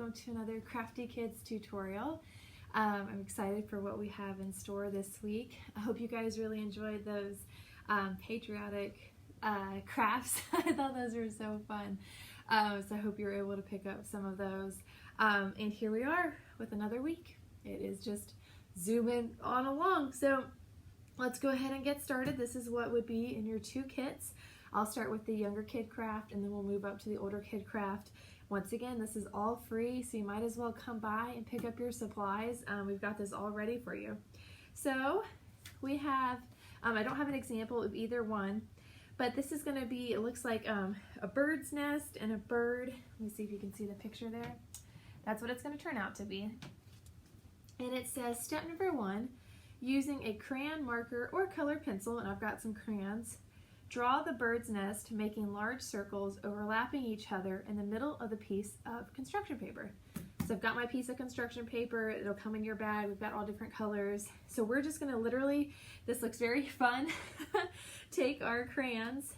welcome to another Crafty Kids tutorial. I'm excited for what we have in store this week. I hope you guys really enjoyed those patriotic crafts. I thought those were so fun. So I hope you're able to pick up some of those. And here we are with another week. It is just zooming on along. So let's go ahead and get started. This is what would be in your two kits. I'll start with the younger kid craft and then we'll move up to the older kid craft. Once again, this is all free, so you might as well come by and pick up your supplies. We've got this all ready for you. So we have, I don't have an example of either one, but this is going to be, it looks like a bird's nest and a bird. Let me see if you can see the picture there. That's what it's going to turn out to be. And it says step number 1, using a crayon marker or colored pencil, and I've got some crayons, draw the bird's nest, making large circles overlapping each other in the middle of the piece of construction paper. So I've got my piece of construction paper. It'll come in your bag. We've got all different colors. So we're just going to literally, this looks very fun, take our crayons,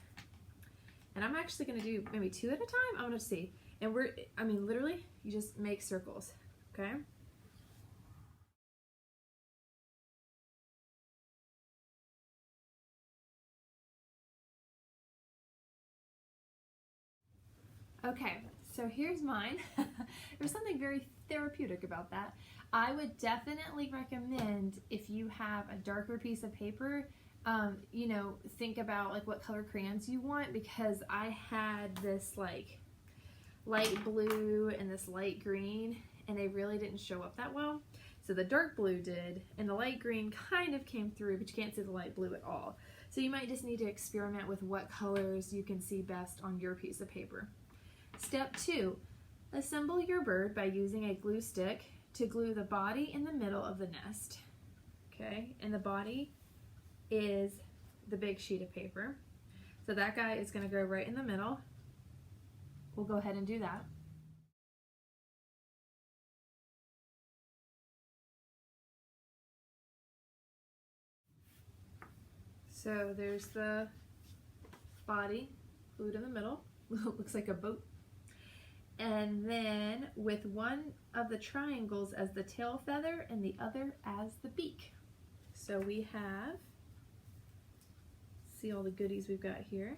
and I'm actually going to do maybe 2 at a time. I'm going to see. And literally, you just make circles, okay? Okay, so here's mine. There's something very therapeutic about that. I would definitely recommend, if you have a darker piece of paper, think about like what color crayons you want, because I had this like light blue and this light green, and they really didn't show up that well. So the dark blue did, and the light green kind of came through, but you can't see the light blue at all. So you might just need to experiment with what colors you can see best on your piece of paper. Step 2, assemble your bird by using a glue stick to glue the body in the middle of the nest. Okay, and the body is the big sheet of paper. So that guy is going to go right in the middle. We'll go ahead and do that. So there's the body glued in the middle. Looks like a boat. And then with one of the triangles as the tail feather and the other as the beak. So we have, see all the goodies we've got here.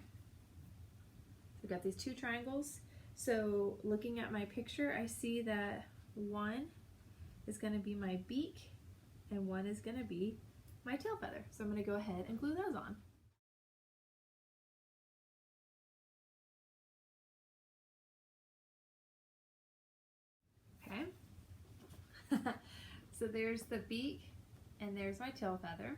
We've got these 2 triangles. So looking at my picture, I see that one is going to be my beak and one is going to be my tail feather. So I'm going to go ahead and glue those on. So there's the beak and there's my tail feather.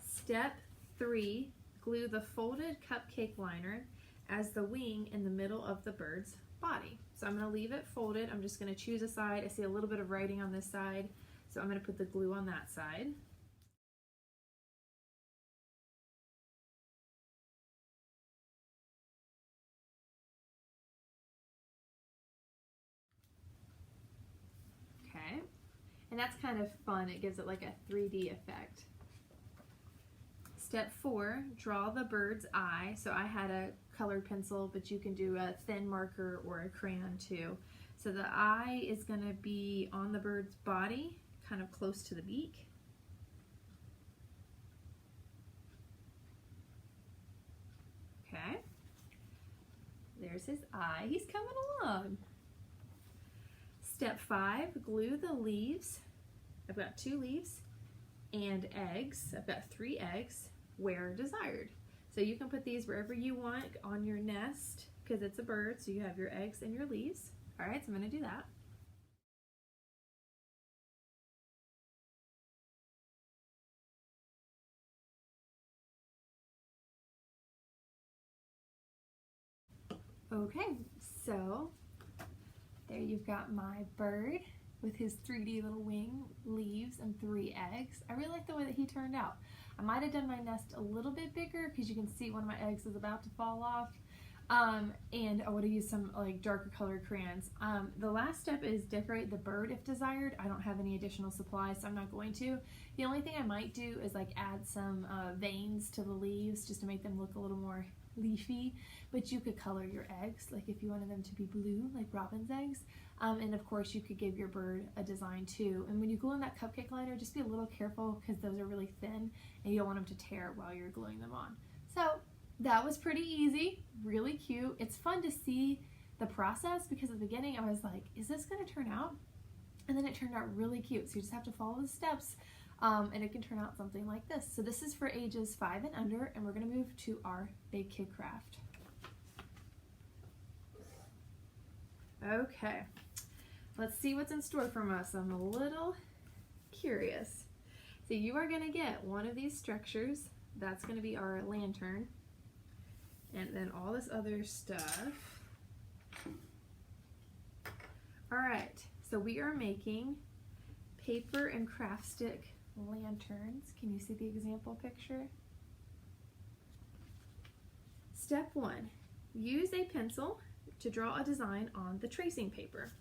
Step 3, glue the folded cupcake liner as the wing in the middle of the bird's body. So I'm going to leave it folded. I'm just going to choose a side. I see a little bit of writing on this side, so I'm going to put the glue on that side. Okay. And that's kind of fun. It gives it like a 3D effect. Step 4, draw the bird's eye. So I had a colored pencil, but you can do a thin marker or a crayon too. So the eye is going to be on the bird's body, kind of close to the beak. Okay. There's his eye. He's coming along. Step 5, glue the leaves. I've got 2 leaves and eggs. I've got 3 eggs where desired. So you can put these wherever you want on your nest because it's a bird, so you have your eggs and your leaves. All right, so I'm going to do that. Okay, so there you've got my bird with his 3D little wing, leaves, and 3 eggs. I really like the way that he turned out. I might have done my nest a little bit bigger because you can see one of my eggs is about to fall off. And I would have used some like darker colored crayons. The last step is decorate the bird if desired. I don't have any additional supplies, so I'm not going to. The only thing I might do is like add some veins to the leaves just to make them look a little more leafy, but you could color your eggs, like if you wanted them to be blue like robin's eggs, And of course you could give your bird a design too. And when you glue in that cupcake liner, just be a little careful because those are really thin and you don't want them to tear while you're gluing them on. So that was pretty easy, really cute. It's fun to see the process because at the beginning I was like, is this gonna turn out? And then it turned out really cute. So you just have to follow the steps and it can turn out something like this. So this is for ages 5 and under, and we're gonna move to our big kid craft. Okay, let's see what's in store from us. I'm a little curious. So you are gonna get one of these structures. That's gonna be our lantern. And then all this other stuff. All right, so we are making paper and craft stick lanterns. Can you see the example picture? Step 1, use a pencil to draw a design on the tracing paper.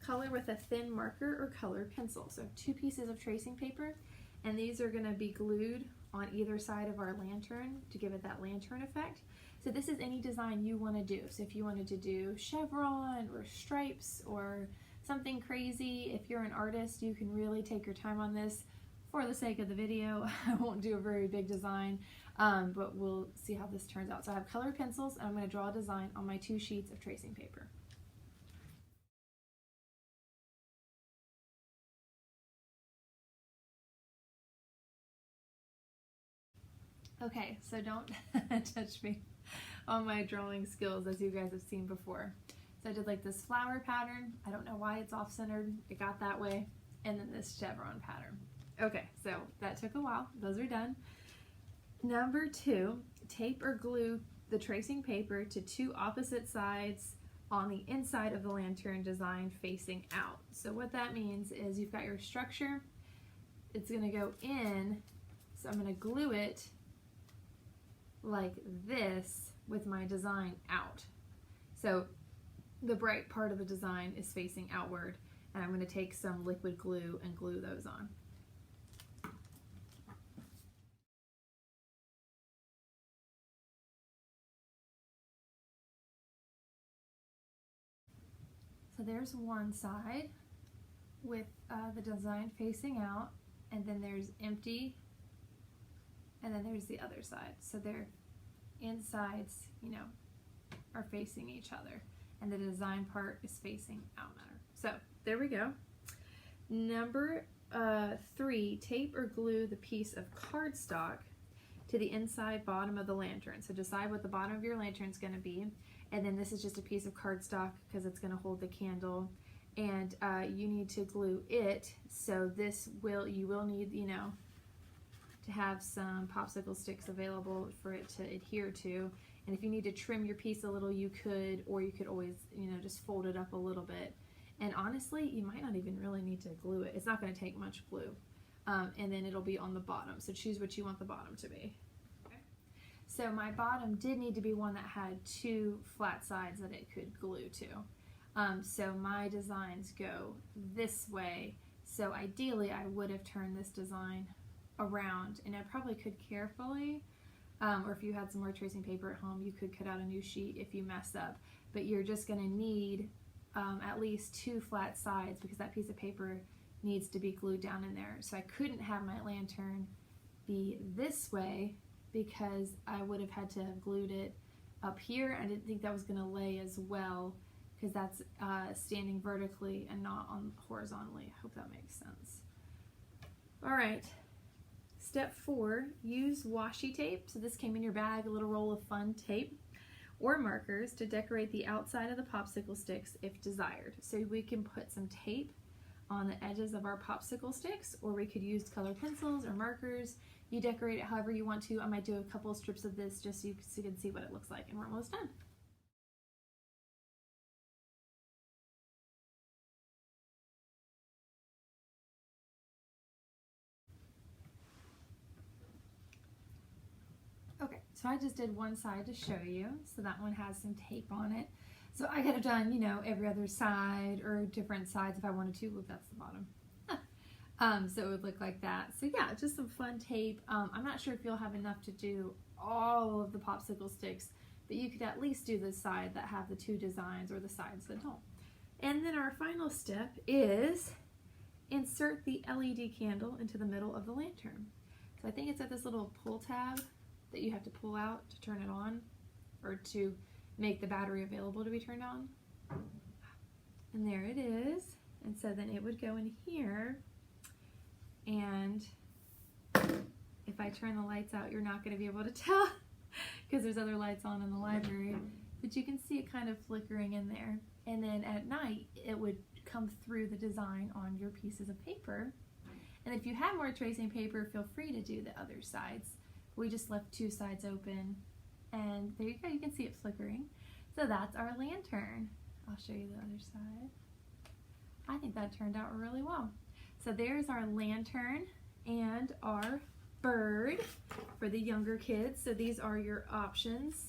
Color with a thin marker or colored pencil. So 2 pieces of tracing paper, and these are gonna be glued on either side of our lantern to give it that lantern effect. So this is any design you want to do. So if you wanted to do chevron or stripes or something crazy, if you're an artist, you can really take your time on this. For the sake of the video, I won't do a very big design, but we'll see how this turns out. So I have colored pencils, and I'm going to draw a design on my 2 sheets of tracing paper. Okay, so don't judge me on my drawing skills as you guys have seen before. So I did like this flower pattern. I don't know why it's off-centered. It got that way. And then this chevron pattern. Okay, so that took a while. Those are done. Number 2, tape or glue the tracing paper to 2 opposite sides on the inside of the lantern design facing out. So what that means is you've got your structure. It's going to go in. So I'm going to glue it like this with my design out. So the bright part of the design is facing outward, and I'm going to take some liquid glue and glue those on. So there's one side with the design facing out, and then there's empty, and then there's the other side. So their insides, you know, are facing each other, and the design part is facing out. So there we go. Number 3, tape or glue the piece of cardstock to the inside bottom of the lantern. So decide what the bottom of your lantern is going to be, and then this is just a piece of cardstock because it's going to hold the candle, and you need to glue it. So this you will need, you know, to have some popsicle sticks available for it to adhere to. And if you need to trim your piece a little, you could, or you could always, you know, just fold it up a little bit. And honestly, you might not even really need to glue it. It's not going to take much glue. And then it'll be on the bottom. So choose what you want the bottom to be. Okay. So my bottom did need to be one that had 2 flat sides that it could glue to. So my designs go this way. So ideally, I would have turned this design around, and I probably could carefully, or if you had some more tracing paper at home, you could cut out a new sheet if you mess up. But you're just going to need at least 2 flat sides because that piece of paper needs to be glued down in there. So I couldn't have my lantern be this way because I would have had to have glued it up here. I didn't think that was going to lay as well because that's standing vertically and not on horizontally. I hope that makes sense. All right. Step 4, use washi tape. So this came in your bag, a little roll of fun tape, or markers to decorate the outside of the popsicle sticks if desired. So we can put some tape on the edges of our popsicle sticks, or we could use colored pencils or markers. You decorate it however you want to. I might do a couple of strips of this just so you can see what it looks like, and we're almost done. Okay, so I just did one side to show you. So that one has some tape on it. So I could have done, you know, every other side or different sides if I wanted to. Well, that's the bottom. So it would look like that. So yeah, just some fun tape. I'm not sure if you'll have enough to do all of the popsicle sticks, but you could at least do the side that have the 2 designs or the sides that don't. And then our final step is insert the LED candle into the middle of the lantern. So I think it's at this little pull tab that you have to pull out to turn it on, or to make the battery available to be turned on. And there it is. And so then it would go in here, and if I turn the lights out, you're not going to be able to tell because there's other lights on in the library, but you can see it kind of flickering in there. And then at night, it would come through the design on your pieces of paper. And if you have more tracing paper, feel free to do the other sides. We just left 2 sides open, and there you go, you can see it flickering. So that's our lantern. I'll show you the other side. I think that turned out really well. So there's our lantern and our bird for the younger kids. So these are your options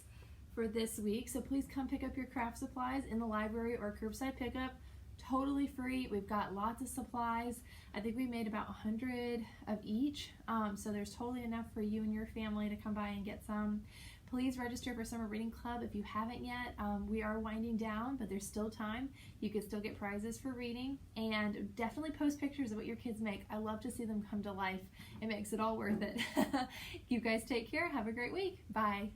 for this week. So please come pick up your craft supplies in the library or curbside pickup. Totally free. We've got lots of supplies. I think we made about 100 of each. So there's totally enough for you and your family to come by and get some. Please register for Summer Reading Club if you haven't yet. We are winding down, but there's still time. You can still get prizes for reading, and definitely post pictures of what your kids make. I love to see them come to life. It makes it all worth it. You guys take care. Have a great week. Bye.